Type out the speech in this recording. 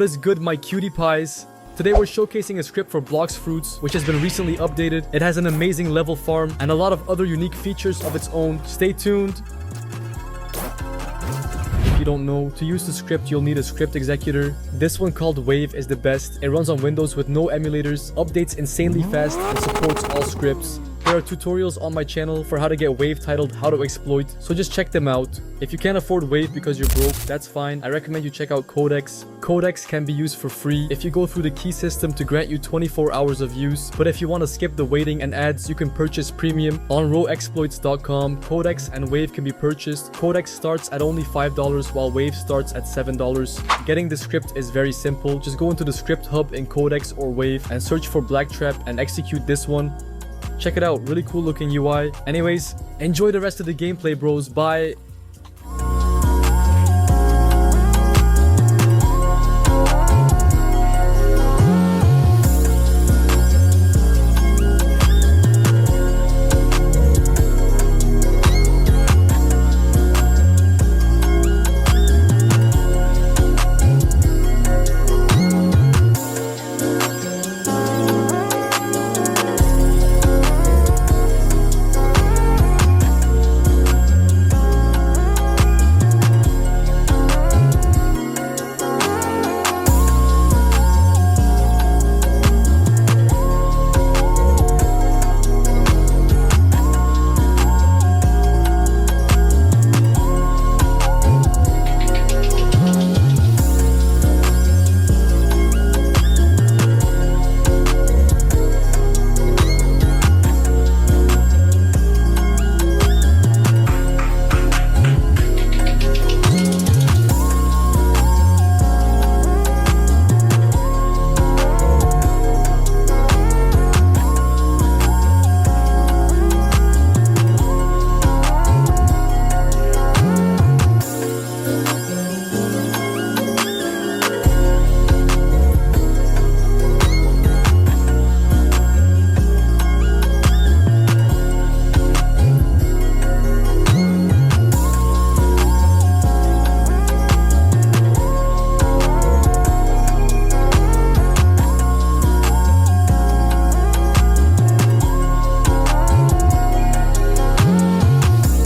What is good, my cutie pies? Today we're showcasing a script for Blox Fruits, which has been recently updated. It has an amazing level farm and a lot of other unique features of its own. Stay tuned. If you don't know, to use the script you'll need a script executor. This one called Wave is the best. It runs on Windows with no emulators, updates insanely fast, and supports all scripts. There are tutorials on my channel for how to get Wave titled How to Exploit, so just check them out. If you can't afford Wave because you're broke, that's fine. I recommend you check out Codex. Codex can be used for free if you go through the key system to grant you 24 hours of use, but if you want to skip the waiting and ads, you can purchase premium. On rowexploits.com, Codex and Wave can be purchased. Codex starts at only $5 while Wave starts at $7. Getting the script is very simple. Just go into the script hub in Codex or Wave and search for Blacktrap and execute this one. Check it out, really cool looking UI. Anyways, enjoy the rest of the gameplay, bros. Bye.